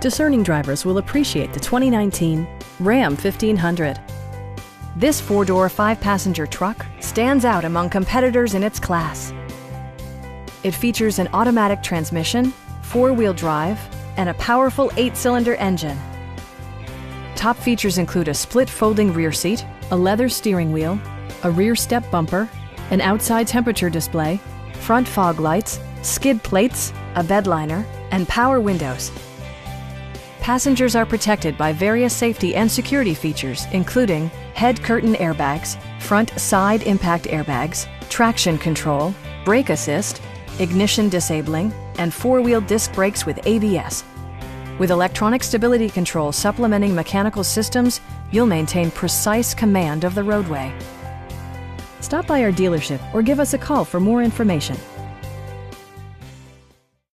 Discerning drivers will appreciate the 2019 Ram 1500. This four-door, five-passenger truck stands out among competitors in its class. It features an automatic transmission, four-wheel drive, and a powerful 8-cylinder engine. Top features include a split folding rear seat, a leather steering wheel, a rear step bumper, an outside temperature display, front fog lights, skid plates, a bedliner, and power windows. Passengers are protected by various safety and security features, including head curtain airbags, front side impact airbags, traction control, brake assist, ignition disabling, and four-wheel disc brakes with ABS. With electronic stability control supplementing mechanical systems, you'll maintain precise command of the roadway. Stop by our dealership or give us a call for more information.